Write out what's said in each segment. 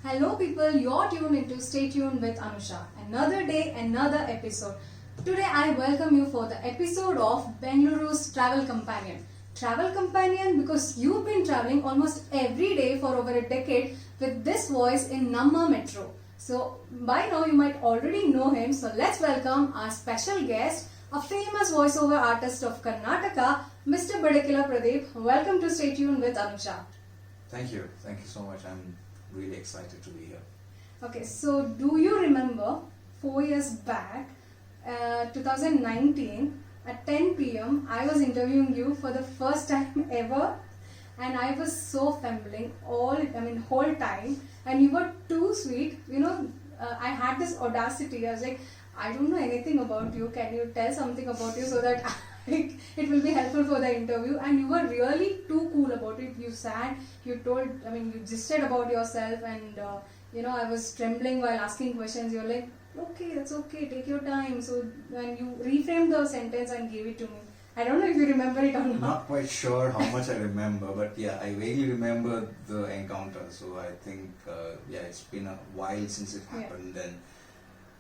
Hello people, you're tuned into Stay Tuned with Anusha. Another day, another episode. Today I welcome you for the episode of Bengaluru's Travel Companion. Travel Companion because you've been traveling almost every day for over a decade with this voice in Namma Metro. So by now you might already know him, so let's welcome our special guest, a famous voiceover artist of Karnataka, Mr. Badekkila Pradeep. Welcome to Stay Tuned with Anusha. Thank you so much. I'm really excited to be here. Okay, so do you remember 4 years back, 2019, at 10 p.m., I was interviewing you for the first time ever, and I was so fumbling whole time, and you were too sweet. I had this audacity. I was like, I don't know anything about you. Can you tell something about you so that it will be helpful for the interview? And you were really too cool about it. You sat, you gisted about yourself, and I was trembling while asking questions. You're like, okay, that's okay, take your time. So when you reframed the sentence and gave it to me, I don't know if you remember it or not. Not quite sure how much I remember, but yeah, I vaguely remember the encounter. So I think, it's been a while since it happened. Yeah.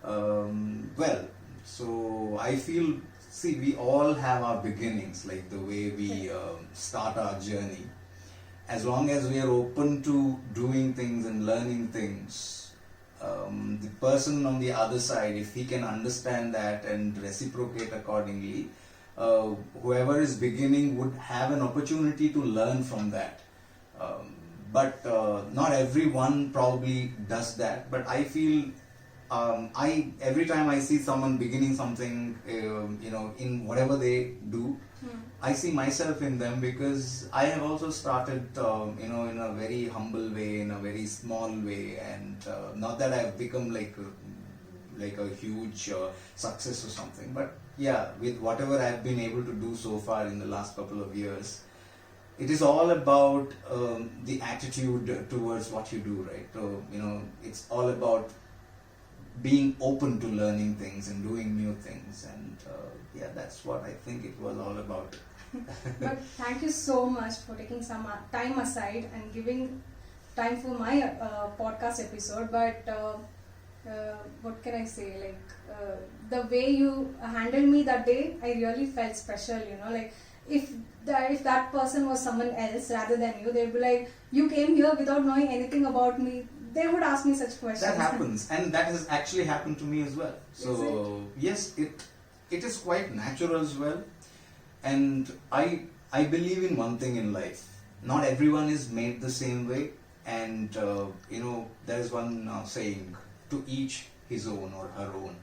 And so I feel, we all have our beginnings, like the way we start our journey. As long as we are open to doing things and learning things, the person on the other side, if he can understand that and reciprocate accordingly, whoever is beginning would have an opportunity to learn from that. But not everyone probably does that. But I feel every time I see someone beginning something, in whatever they do, I see myself in them, because I have also started, in a very humble way, in a very small way, and not that I've become like a huge success or something, but yeah, with whatever I've been able to do so far in the last couple of years, it is all about the attitude towards what you do, right? So, it's all about being open to learning things and doing new things, and that's what I think it was all about. But thank you so much for taking some time aside and giving time for my podcast episode. But what can I say? The way you handled me that day, I really felt special. If that person was someone else rather than you, they'd be like, you came here without knowing anything about me. They would ask me such questions. That happens, and that has actually happened to me as well. So yes, it is quite natural as well. And I believe in one thing in life: not everyone is made the same way. And there is one saying, to each his own or her own.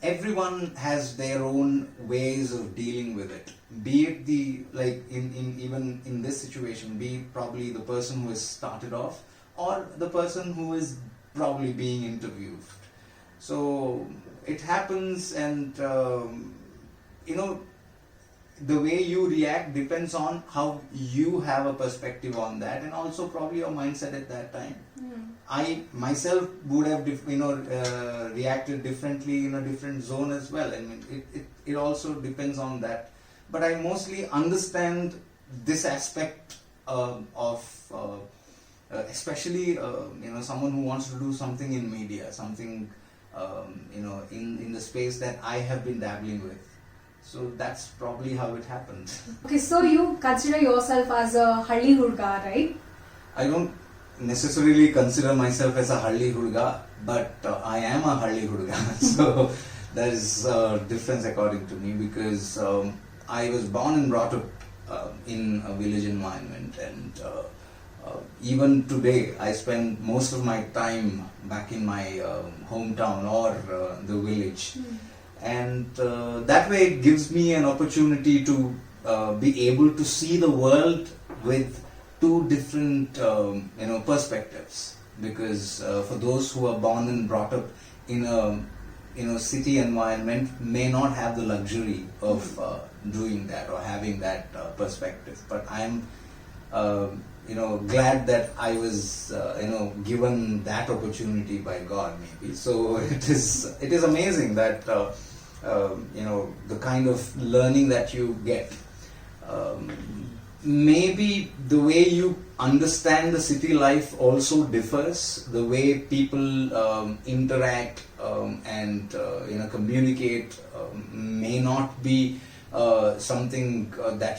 Everyone has their own ways of dealing with it. Be it even in this situation, be probably the person who has started off, or the person who is probably being interviewed. So it happens, and the way you react depends on how you have a perspective on that, and also probably your mindset at that time. I myself would have reacted differently in a different zone as well. I mean, it also depends on that. But I mostly understand this aspect of especially someone who wants to do something in media, something in the space that I have been dabbling with. So that's probably how it happened. Okay, so you consider yourself as a Halli Hurga, right? I don't necessarily consider myself as a Halli Hurga, but I am a Halli Hurga. So there is a difference according to me, because I was born and brought up in a village environment, and even today I spend most of my time back in my hometown or the village. And that way it gives me an opportunity to be able to see the world with two different perspectives, because for those who are born and brought up in a city environment may not have the luxury of doing that or having that perspective. But I'm glad that I was given that opportunity by God, maybe. So it is amazing that the kind of learning that you get. Maybe the way you understand the city life also differs. The way people interact and communicate may not be something that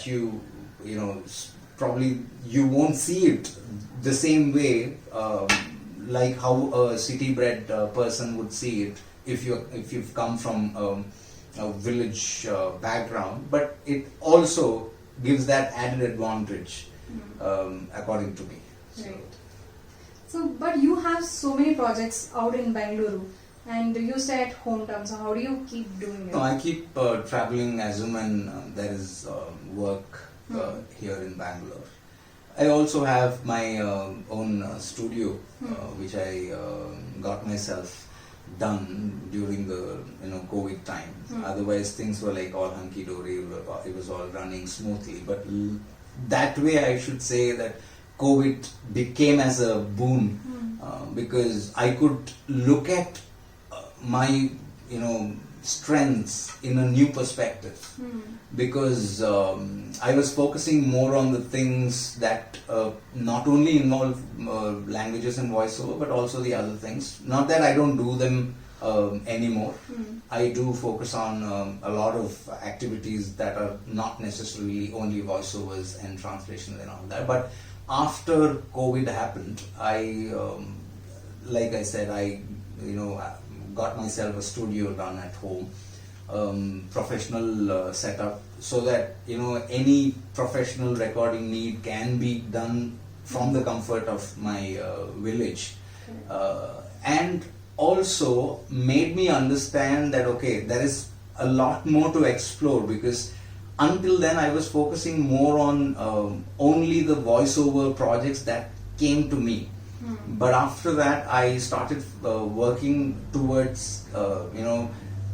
probably you won't see it the same way like how a city-bred person would see it if you've come from a village background. But it also gives that added advantage, according to me. Right. So, but you have so many projects out in Bengaluru, and you stay at hometown. So, how do you keep doing it? No, I keep traveling as and when there is work here in Bangalore. I also have my own studio, which I got myself done during the COVID time. Otherwise, things were like all hunky dory. It was all running smoothly. But that way, I should say that COVID became as a boon because I could look at my strengths in a new perspective. Because I was focusing more on the things that not only involve languages and voiceover, but also the other things. Not that I don't do them anymore. I do focus on a lot of activities that are not necessarily only voiceovers and translations and all that. But after COVID happened, like I said, I got myself a studio done at home. Professional setup, so that any professional recording need can be done from the comfort of my village, and also made me understand that there is a lot more to explore, because until then I was focusing more on only the voiceover projects that came to me. But after that I started working towards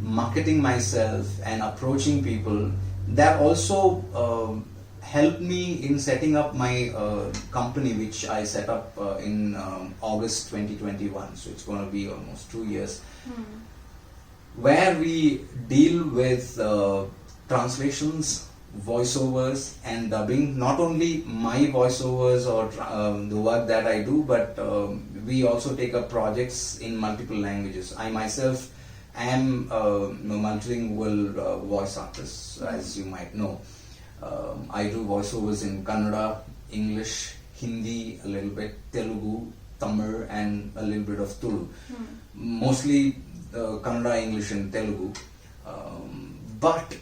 marketing myself and approaching people. That also helped me in setting up my company, which I set up in August 2021. So it's going to be almost 2 years, where we deal with translations, voiceovers and dubbing. Not only my voiceovers or the work that I do, but we also take up projects in multiple languages. I myself am a multilingual voice artist, as you might know. I do voiceovers in Kannada, English, Hindi, a little bit, Telugu, Tamil and a little bit of Tulu. Mostly Kannada, English and Telugu. But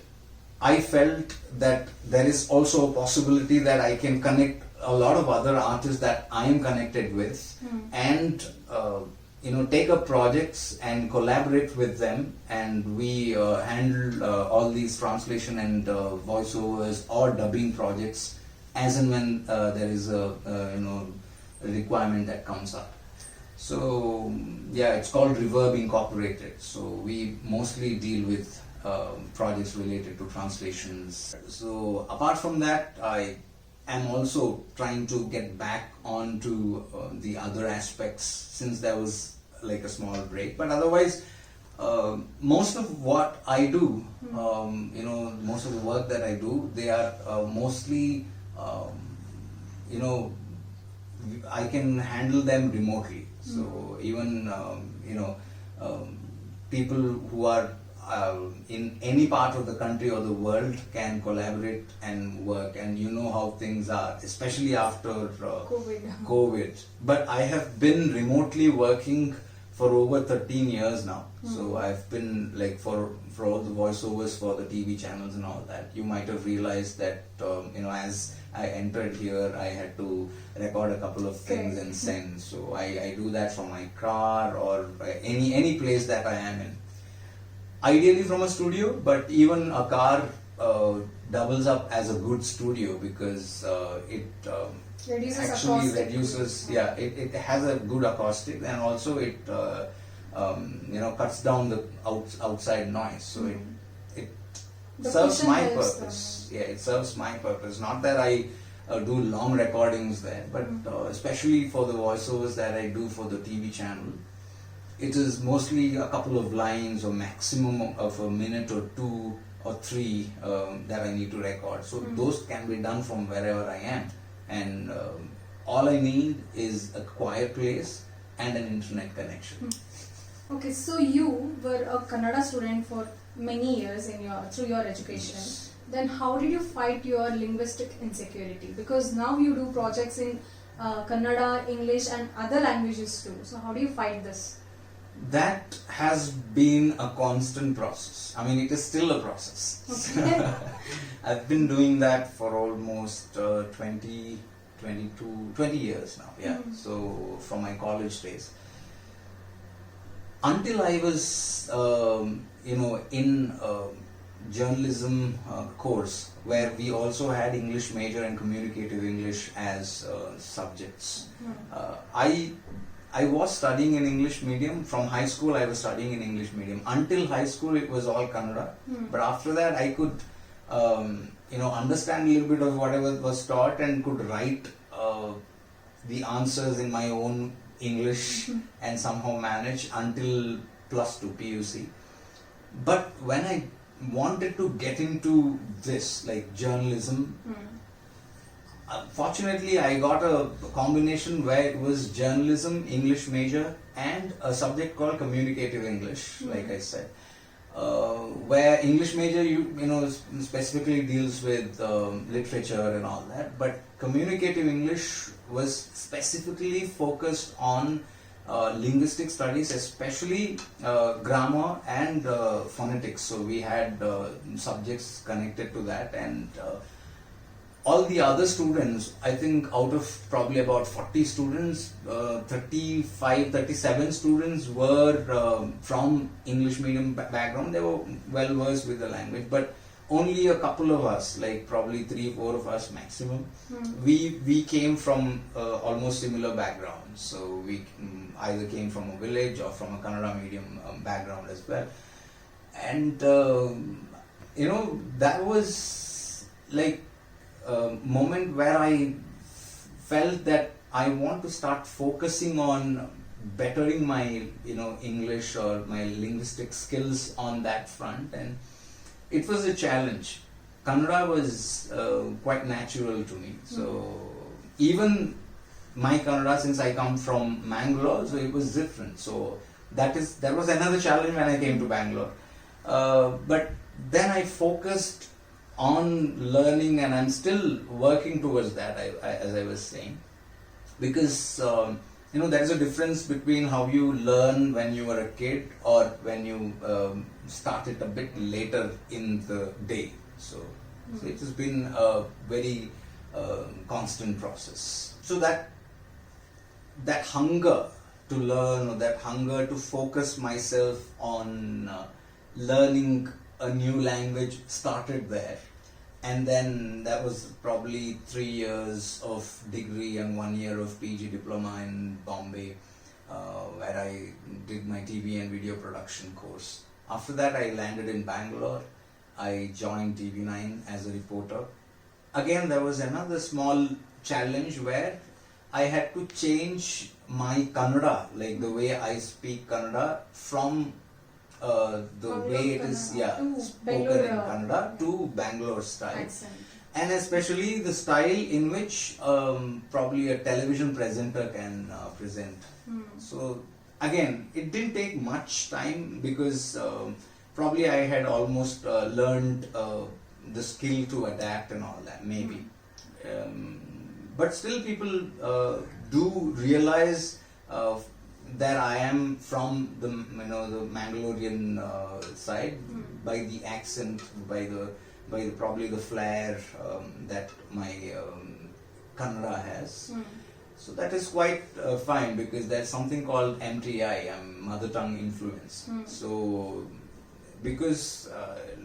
I felt that there is also a possibility that I can connect a lot of other artists that I am connected with and take up projects and collaborate with them, and we handle all these translation and voiceovers or dubbing projects as and when there is a requirement that comes up. So yeah, it's called Reverb Incorporated. So we mostly deal with projects related to translations. So apart from that, I am also trying to get back onto the other aspects, since there was like a small break. But otherwise, most of what I do, most of the work that I do, they are mostly, I can handle them remotely. So even, people who are in any part of the country or the world can collaborate and work, and how things are, especially after COVID. But I have been remotely working for over 13 years now. So I've been like for all the voiceovers for the TV channels and all that. You might have realized that as I entered here, I had to record a couple of things and send. So I do that from my car or any place that I am in. Ideally from a studio, but even a car doubles up as a good studio, because it actually reduces. Yeah, it has a good acoustic, and also it cuts down the outside noise. So it serves my purpose. Yeah, it serves my purpose. Not that I do long recordings there, but especially for the voiceovers that I do for the TV channel, it is mostly a couple of lines or maximum of a minute or 2 or 3 that I need to record. So those can be done from wherever I am, and all I need is a quiet place and an internet connection. Okay, so you were a Kannada student for many years through your education. Yes. Then how did you fight your linguistic insecurity? Because now you do projects in Kannada, English and other languages too. So how do you fight this? That has been a constant process. I mean, it is still a process. Okay. I've been doing that for almost 20 years now. Yeah. So from my college days. Until I was, in journalism course where we also had English major and communicative English as subjects. I was studying in English medium. From high school I was studying in English medium. Until high school it was all Kannada. But after that I could understand a little bit of whatever was taught and could write the answers in my own English and somehow manage until plus 2 PUC. But when I wanted to get into this, like journalism, fortunately I got a combination where it was journalism, English major and a subject called communicative English, like I said. Where English major specifically deals with literature and all that, but communicative English was specifically focused on linguistic studies, especially grammar and phonetics. So we had subjects connected to that, and all the other students, I think out of probably about 40 students, 37 students were from English medium background. They were well versed with the language, but only a couple of us, like probably 3-4 of us maximum, we came from almost similar backgrounds. So we either came from a village or from a Kannada medium background as well. And that was like a moment where I felt that I want to start focusing on bettering my English or my linguistic skills on that front, and it was a challenge. Kannada was quite natural to me. So even my Kannada, since I come from Bangalore, so it was different. So that was another challenge when I came to Bangalore. But then I focused on learning, and I'm still working towards that, as I was saying, because there is a difference between how you learn when you were a kid or when you start it a bit later in the day. So it has been a very constant process. So that hunger to learn, or that hunger to focus myself on learning a new language started there. And then that was probably 3 years of degree and 1 year of PG diploma in Bombay, where I did my TV and video production course. After that I landed in Bangalore. I joined TV9 as a reporter. Again, there was another small challenge where I had to change my Kannada, like the way I speak Kannada, from the way it is spoken in Kannada to Bangalore style. Accent. And especially the style in which probably a television presenter can present. So again, it didn't take much time, because probably I had almost learned the skill to adapt and all that, maybe. But still people do realize that I am from the Mangalorean side by the accent, by probably the flair that my Kannada has. So that is quite fine, because there's something called MTI, mother tongue influence. So because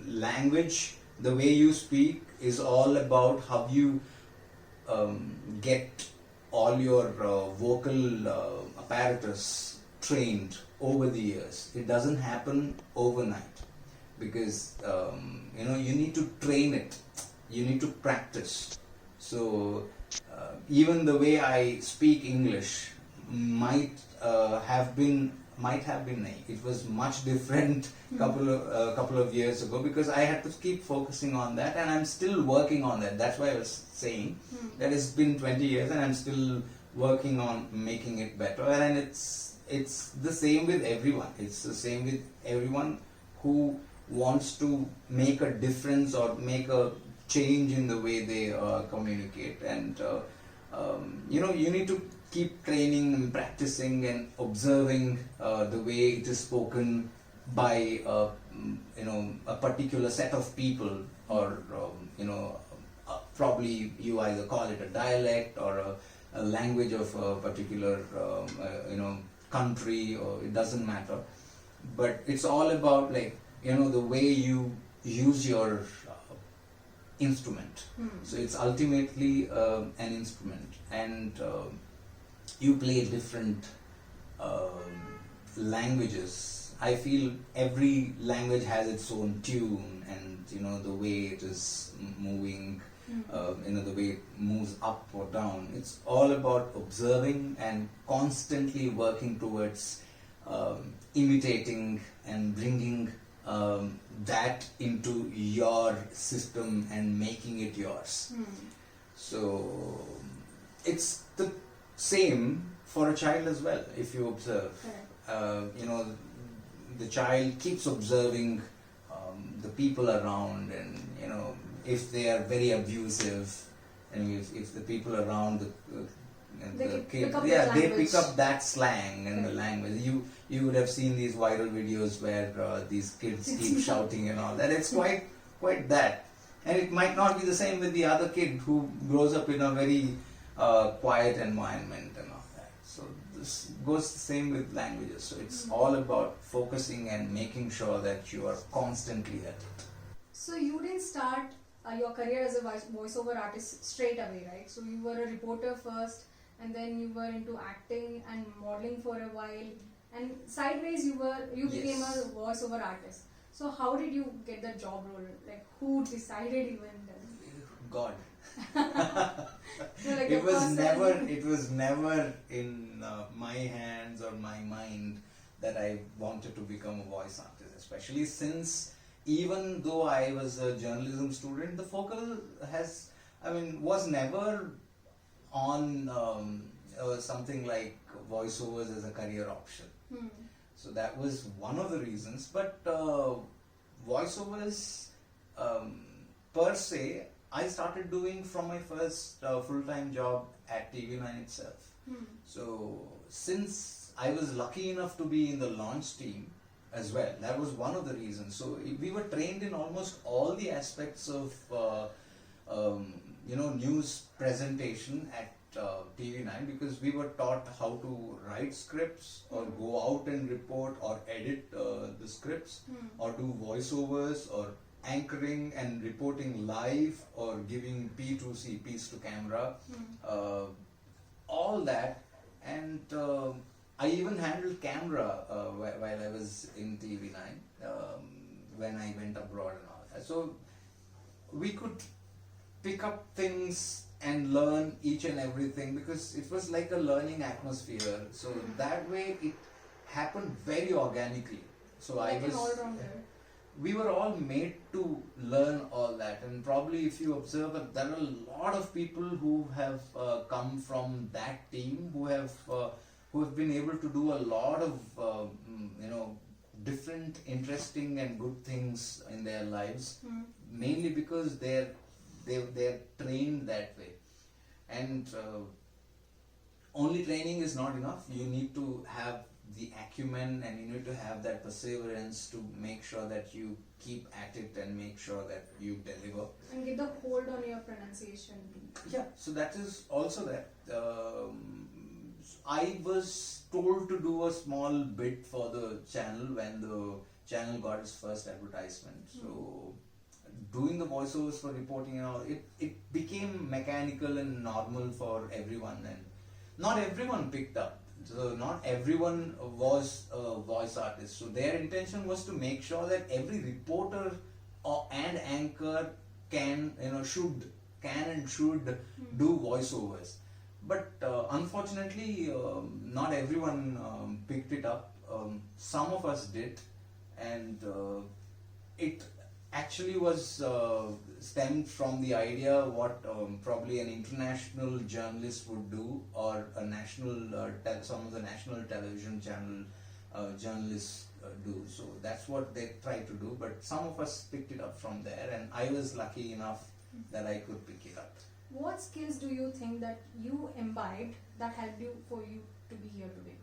language, the way you speak, is all about how you get all your vocal apparatus trained over the years. It doesn't happen overnight, because you need to train it, you need to practice. So even the way I speak English might have been might have been naive. It was much different couple of years ago, because I had to keep focusing on that, and I'm still working on that. That's why I was saying that it's been 20 years and I'm still working on making it better. And it's the same with everyone. It's the same with everyone who wants to make a difference or make a change in the way they communicate. And you need to keep training and practicing and observing the way it is spoken by a particular set of people, or probably you either call it a dialect or a language of a particular country, or it doesn't matter. But it's all about the way you use your instrument. So it's ultimately an instrument, and you play different languages. I feel every language has its own tune, and the way it is moving, the way it moves up or down. It's all about observing and constantly working towards imitating and bringing that into your system and making it yours. So it's the same for a child as well. If you observe, the child keeps observing the people around, and if they are very abusive, and if the people around the kid, they pick up that slang and the language. You would have seen these viral videos where these kids keep shouting and all that. It's quite that. And it might not be the same with the other kid who grows up in a very quiet environment and all that. So this goes the same with languages. So it's all about focusing and making sure that you are constantly at it. So you didn't start your career as a voiceover artist straight away, right? So you were a reporter first, and then you were into acting and modeling for a while, and sideways you became a voiceover artist. So how did you get the job role? Who decided even then? God. So it was never in my hands or my mind that I wanted to become a voice artist, especially since even though I was a journalism student, the focus was never on something like voiceovers as a career option. So that was one of the reasons. But voiceovers per se, I started doing from my first full-time job at TV9 itself. So since I was lucky enough to be in the launch team as well, that was one of the reasons. So we were trained in almost all the aspects of news presentation at TV9, because we were taught how to write scripts or go out and report or edit the scripts or do voiceovers or anchoring and reporting live or giving P2C, piece to camera, all that. And I even handled camera while I was in TV9 when I went abroad and all that. So we could pick up things and learn each and everything, because it was like a learning atmosphere. So that way it happened very organically. So we were all made to learn all that. And probably if you observe, there are a lot of people who have come from that team who have been able to do a lot of different interesting and good things in their lives, mainly because they're trained that way. And only training is not enough. You need to have the acumen, and you need to have that perseverance to make sure that you keep at it and make sure that you deliver. And get the hold on your pronunciation. Yeah, so that is also that. I was told to do a small bit for the channel when the channel got its first advertisement. So doing the voiceovers for reporting and all, it became mechanical and normal for everyone, and not everyone picked up. So not everyone was a voice artist. So their intention was to make sure that every reporter and anchor can and should do voiceovers. But unfortunately, not everyone picked it up. Some of us did, and it actually was stemmed from the idea what probably an international journalist would do, or a national some of the national television channel journalists do. So that's what they try to do. But some of us picked it up from there, and I was lucky enough that I could pick it up. What skills do you think that you imbibed that helped you for you to be here today?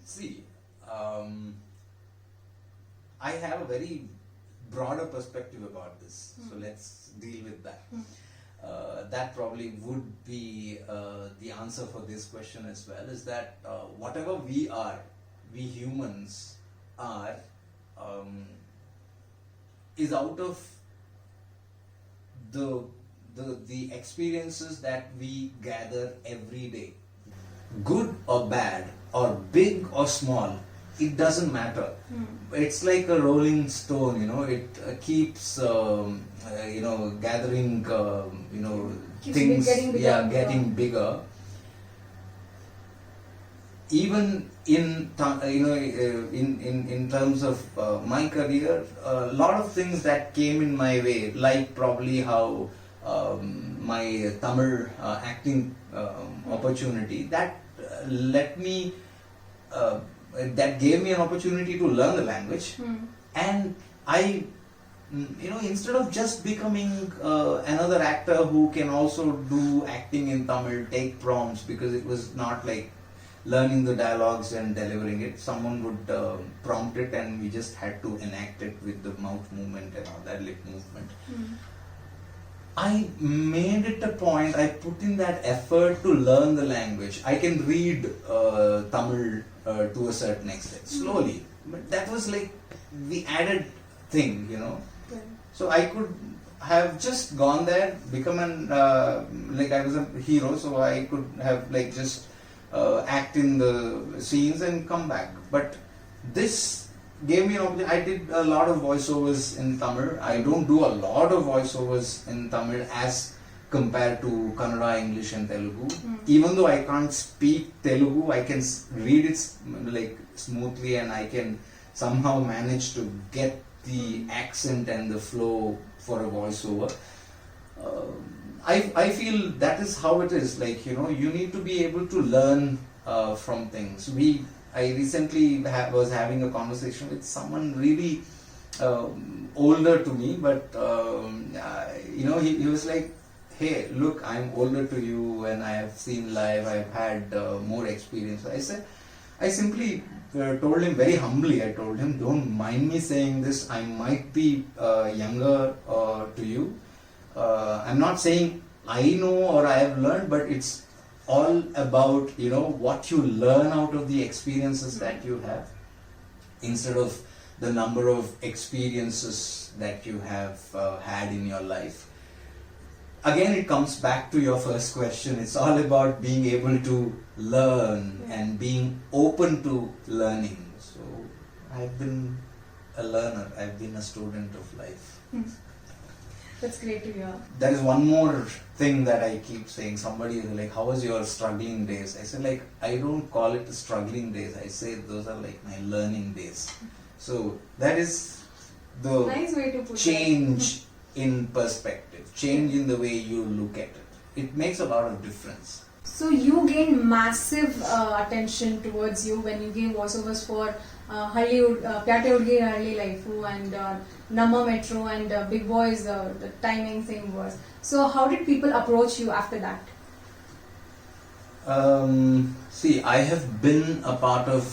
See, I have a very broader perspective about this, so let's deal with that. That probably would be the answer for this question as well, is that whatever we are, we humans are, is out of the experiences that we gather every day. Good or bad, or big or small, it doesn't matter. It's like a rolling stone, it keeps gathering Keeps things, getting bigger and bigger. getting bigger. Even in terms of my career, a lot of things that came in my way, like probably how my Tamil acting opportunity, that let me that gave me an opportunity to learn the language. And I, instead of just becoming another actor who can also do acting in Tamil, take prompts, because it was not like learning the dialogues and delivering it. Someone would prompt it, and we just had to enact it with the mouth movement and all that, lip movement. I made it a point, I put in that effort to learn the language. I can read Tamil to a certain extent, slowly. But that was like the added thing, So I could have just gone there, become like I was a hero, so I could have like just act in the scenes and come back. But this gave me an opportunity. I did a lot of voiceovers in Tamil. I don't do a lot of voiceovers in Tamil as compared to Kannada, English and Telugu. Even though I can't speak Telugu, I can read it like smoothly, and I can somehow manage to get the accent and the flow for a voiceover. I feel that is how it is. Like, you need to be able to learn from things. I recently was having a conversation with someone really older to me, but he was like, hey, look, I'm older to you and I have seen life, I've had more experience. I simply told him very humbly, I told him, don't mind me saying this, I might be younger to you. I'm not saying I know or I have learned, but it's all about what you learn out of the experiences that you have, instead of the number of experiences that you have had in your life. Again, it comes back to your first question. It's all about being able to learn and being open to learning. So I've been a learner, I've been a student of life. That's great to hear. There is one more thing that I keep saying. Somebody is like, how was your struggling days? I said, like, I don't call it struggling days. I say those are like my learning days. So that is the Nice way to put change in perspective, change in the way you look at it. It makes a lot of difference. So you gain massive attention towards you when you gave voiceovers for Pyate Udge Halli Life and Namma Metro and Bigg Boss, the timing thing was. So how did people approach you after that? See, I have been a part of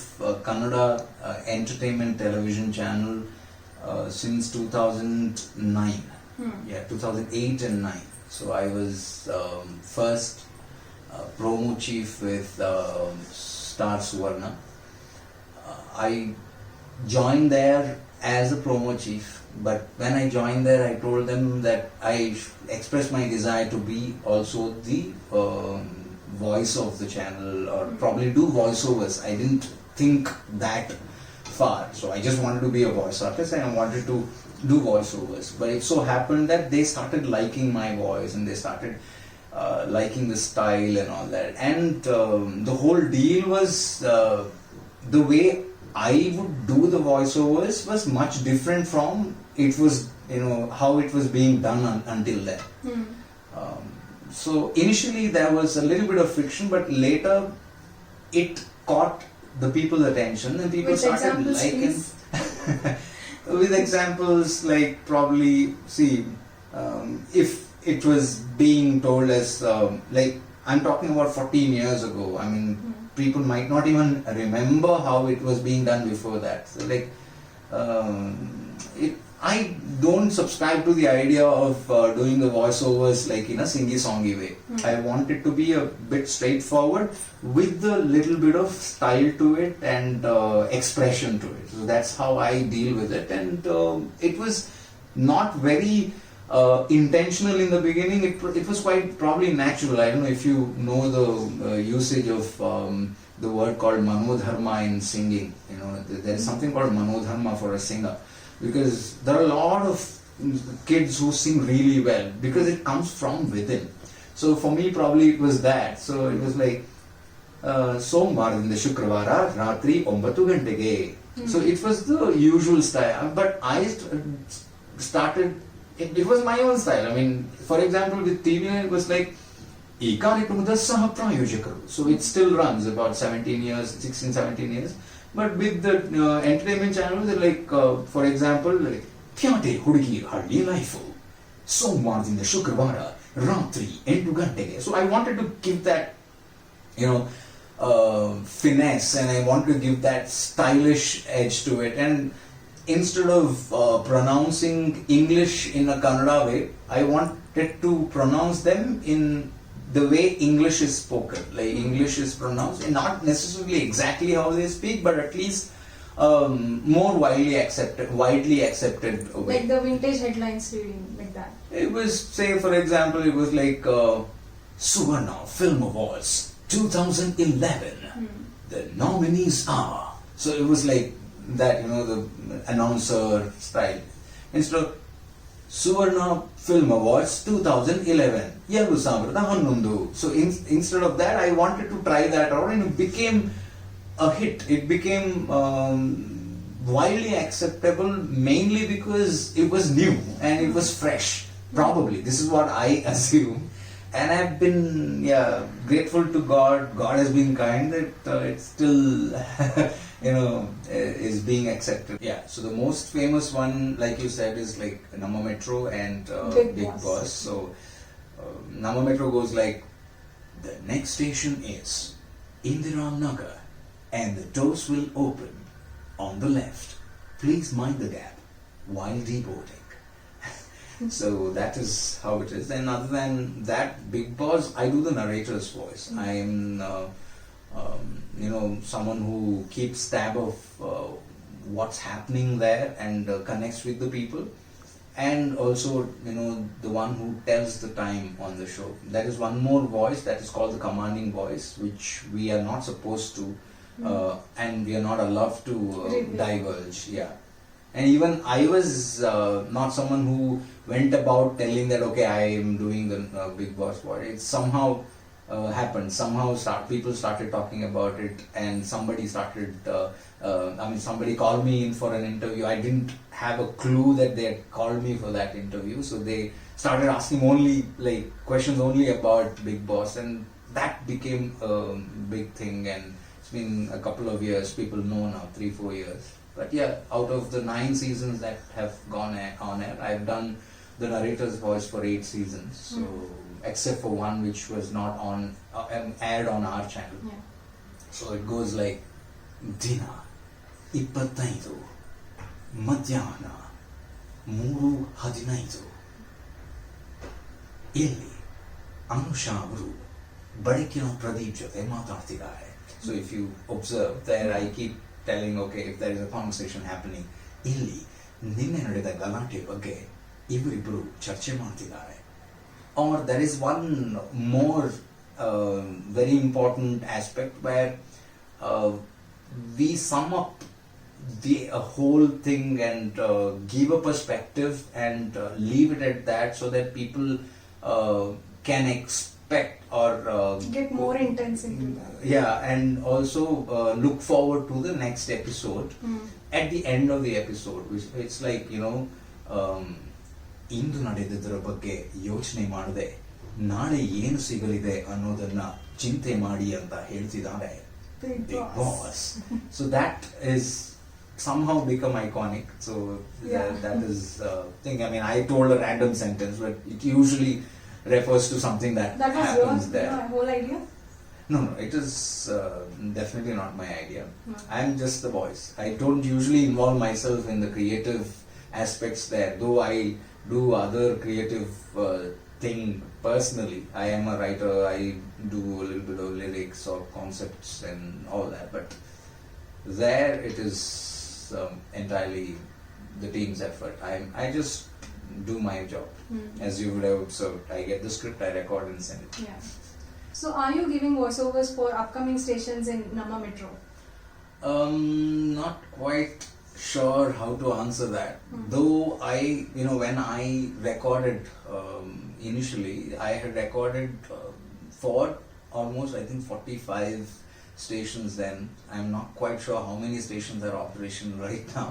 Kannada Entertainment Television Channel since 2009. 2008 and 9. So I was first promo chief with Star Suvarna. I joined there as a promo chief, but when I joined there, I told them that I expressed my desire to be also the voice of the channel, or probably do voiceovers. I didn't think that far, so I just wanted to be a voice artist and I wanted to do voiceovers. But it so happened that they started liking my voice and they started liking the style and all that. And the whole deal was the way I would do the voiceovers was much different from it was, how it was being done until then. So initially there was a little bit of friction, but later it caught the people's attention and people started liking. With examples like probably, if it was being told as, like I'm talking about 14 years ago, I mean, people might not even remember how it was being done before that. So like, I don't subscribe to the idea of doing the voiceovers like in a singy-songy way. I want it to be a bit straightforward with a little bit of style to it and expression to it. So that's how I deal with it. And it was not very intentional in the beginning. It was quite probably natural. I don't know if you know the usage of the word called manodharma in singing. There is something called manodharma for a singer. Because there are a lot of kids who sing really well because it comes from within. So for me probably it was that. So it was like Somvaradinda Shukravara Ratri 9 gantege. So it was the usual style. But I started, it was my own style. I mean, for example with TV it was like E Karyakamada Saha Prayojakaru. So it still runs about 16, 17 years. But with the entertainment channels, they're like, for example, like, Pyate Hudigi Harli Life, Somvaradinda Shukravara, Ratri, 8 gantege. So I wanted to give that, finesse, and I wanted to give that stylish edge to it. And instead of pronouncing English in a Kannada way, I wanted to pronounce them in the way English is spoken, like English is pronounced, and not necessarily exactly how they speak, but at least more widely accepted way. Like the vintage headlines reading, like that. It was, say for example, it was like Suvarna Film Awards 2011. The nominees are. So it was like that, the announcer style. Instead of Suvarna Film Awards 2011. So instead of that, I wanted to try that out, and it became a hit. It became widely acceptable mainly because it was new and it was fresh. Probably, this is what I assume. And I've been grateful to God. God has been kind that it still is being accepted. Yeah, so the most famous one, like you said, is like Namma Metro and Bigg Boss. So Namma Metro goes like, the next station is Indira Nagar and the doors will open on the left. Please mind the gap while deboarding. So that is how it is. And other than that, Bigg Boss, I do the narrator's voice. I am someone who keeps tab of what's happening there and connects with the people, and also the one who tells the time on the show. There is one more voice that is called the commanding voice, which we are not supposed to and we are not allowed to divulge. Yeah. And even I was not someone who went about telling that okay, I am doing the Bigg Boss voice. It somehow happened. Somehow people started talking about it, and somebody started. Somebody called me in for an interview. I didn't have a clue that they had called me for that interview, so they started asking only questions only about Bigg Boss, and that became a big thing. And it's been a couple of years. People know now, 3-4 years. But yeah, out of the 9 seasons that have gone on air, I've done the narrator's voice for 8 seasons. So except for one which was not on aired on our channel. Yeah. So it goes like Dina 25 Madhyana 3:15 ಇಲ್ಲಿ ಅನುಷಾ ಅವರು Badekkila Pradeep ಜೊತೆ ಮಾತಾಡ್ತಿದ್ದಾರೆ. So if you observe there, I keep telling, okay, if there is a conversation happening, ಇಲ್ಲಿ ನಿನ್ನೆ ನಡೆದ ಗಲಾಟೆ ಬಗ್ಗೆ ಇವರಿಬ್ಬರು ಚರ್ಚೆ ಮಾಡ್ತಿದ್ದಾರೆ. Or there is one more very important aspect where we sum up the whole thing and give a perspective and leave it at that, so that people can expect or Get more intense into that. yeah, and also look forward to the next episode at the end of the episode, which it's like, you know, ಇಂದು ನಡೆದಿದ್ದರ ಬಗ್ಗೆ ಯೋಚನೆ ಮಾಡದೆ ನಾಳೆ ಏನು ಸಿಗಲಿದೆ ಅನ್ನೋದನ್ನ ಚಿಂತೆ ಮಾಡಿ ಅಂತ ಹೇಳ್ತಿದ್ದಾರೆ Bigg Boss. So that is somehow become iconic. So that is thing. I mean, I told a random sentence, but it usually refers to something that was happens your there. whole idea? No, it is definitely not my idea. I'm just the voice. I don't usually involve myself in the creative aspects there, though I do other creative thing personally. I am a writer. I do a little bit of lyrics or concepts and all that, but there it is entirely the team's effort. I just do my job. As you would have observed, I get the script, I record and send it. Yeah. So are you giving voiceovers for upcoming stations in Namma Metro? Not quite sure how to answer that. Though when I recorded initially, I had recorded for almost, I think, 45 stations then. I'm not quite sure how many stations are operational right now.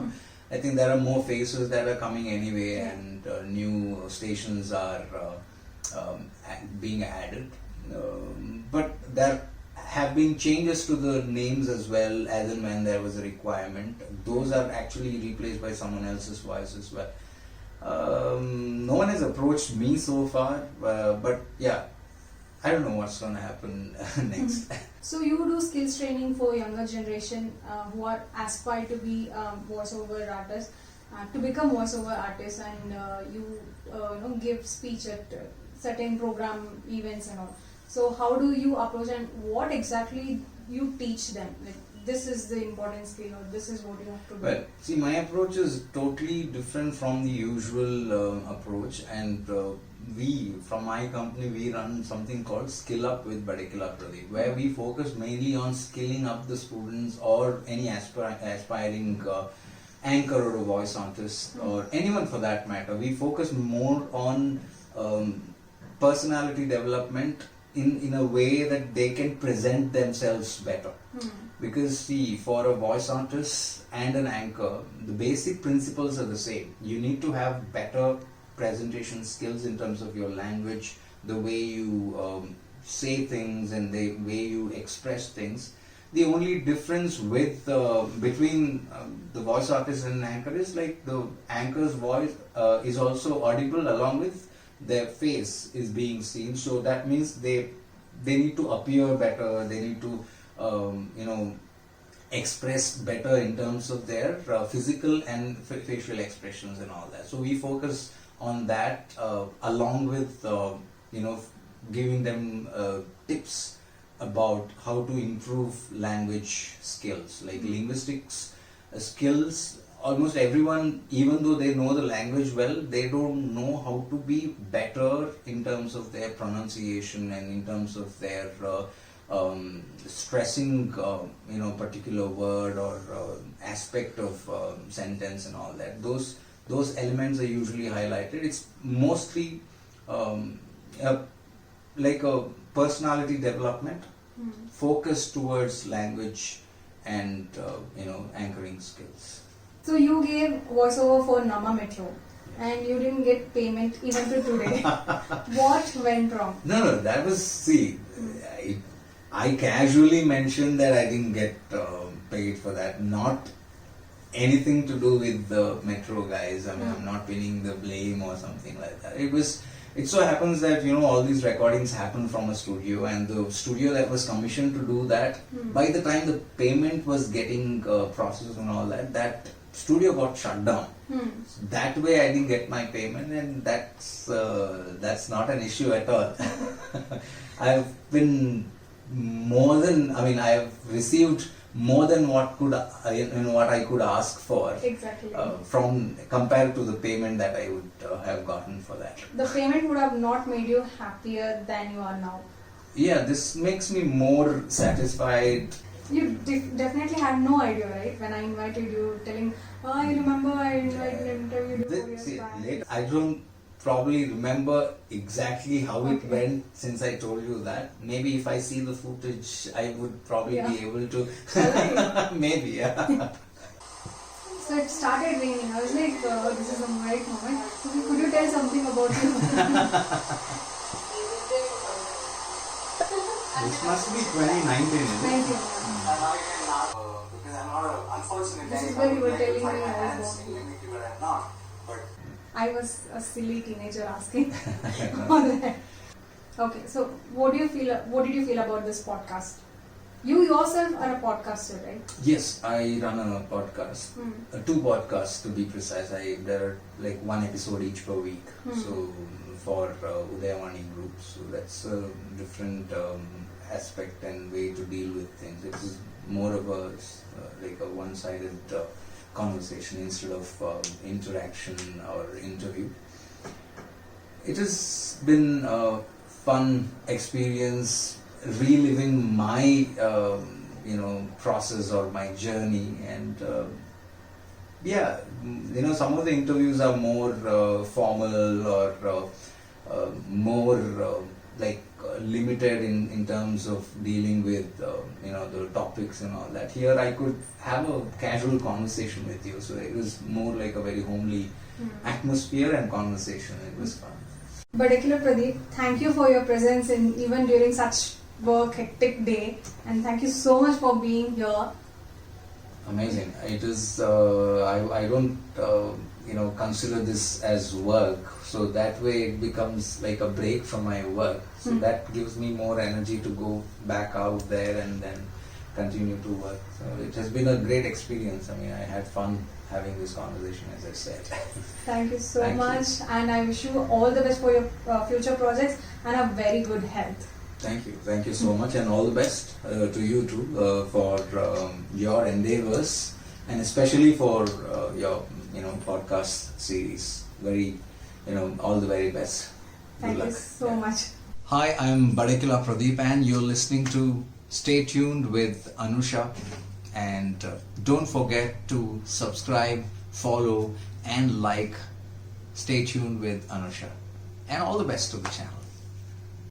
I think there are more faces that are coming anyway, and new stations are being added. But there have been changes to the names as well, as and when there was a requirement. Those are actually replaced by someone else's voice as well. No one has approached me so far, but yeah, I don't know what's going to happen next. So you do skills training for younger generation who are aspire to be voiceover artists, to become voiceover artists, and you give speech at certain program events and all. So how do you approach, and what exactly you teach them? Like, this is the important skill, or this is what you have to do. Well, see, my approach is totally different from the usual approach, and we, from my company, we run something called Skill Up with Badekkila Pradeep, where we focus mainly on skilling up the students or any aspiring anchor or a voice artist, or anyone for that matter. We focus more on personality development in a way that they can present themselves better. Because see, for a voice artist and an anchor, the basic principles are the same. You need to have better presentation skills in terms of your language, the way you say things and the way you express things. The only difference between the voice artist and an anchor is like the anchor's voice is also audible along with their face is being seen. So that means they need to appear better. They need to express better in terms of their physical and facial expressions and all that. So we focus on that along with giving them tips about how to improve language skills, like linguistics skills. Almost everyone, even though they know the language well, they don't know how to be better in terms of their pronunciation and in terms of their stressing particular word or aspect of sentence and all that. Those elements are usually highlighted. It's mostly like a personality development focused towards language and anchoring skills. So you gave voiceover for Namma Metro, and you didn't get payment even to today. What went wrong? No, that was, see, I casually mentioned that I didn't get paid for that. Not anything to do with the Metro guys. I mean, I'm not pinning the blame or something like that. It so happens that all these recordings happen from a studio, and the studio that was commissioned to do that, by the time the payment was getting processed and all that studio got shut down. So that way I didn't get my payment, and that's not an issue at all. I've been I have received more than what I could ask for. Exactly. From compared to the payment that I would have gotten for that. The payment would have not made you happier than you are now. Yeah, this makes me more satisfied. You definitely had no idea, right? When I invited you, telling, I remember I invited interviewed you 4 years back. I don't probably remember exactly how it Okay. went since I told you that. Maybe if I see the footage, I would probably Yeah. be able to. Alright. Maybe, yeah. So it started raining. I was like, oh, this is the right moment. So could you tell something about you? This must be 2019, is it? 19. Because I'm not a, unfortunately, This is I where you were would telling like me to find my I hands was born. limit, but I'm not. But I was a silly teenager asking all that. Okay, so what do you feel? What did you feel about this podcast? You yourself are a podcaster, right? Yes, I run a podcast. Hmm. 2 podcasts to be precise. There are like 1 episode each per week. Hmm. So for Udayawani group, so that's a different aspect and way to deal with things. It is more of a like a one-sided conversation instead of interaction or interview. It has been a fun experience reliving my process or my journey, and some of the interviews are more formal or more limited in terms of dealing with the topics and all that. Here I could have a casual conversation with you, so it was more like a very homely atmosphere and conversation. It was fun. Badekkila Pradeep, thank you for your presence even during such hectic day, and thank you so much for being here. Amazing. It is. I don't consider this as work, so that way it becomes like a break from my work. So that gives me more energy to go back out there and then continue to work. So it has been a great experience. I mean, I had fun having this conversation, as I said. Thank you so Thank you. much, and I wish you all the best for your future projects and a very good health. Thank you so much, and all the best to you too for your endeavors, and especially for your podcast series. All the very best. Good Thank you luck. so Yeah. much. Hi, I'm Badekkila Pradeep, and you're listening to Stay Tuned with Anusha. And don't forget to subscribe, follow, and like Stay Tuned with Anusha. And all the best to the channel.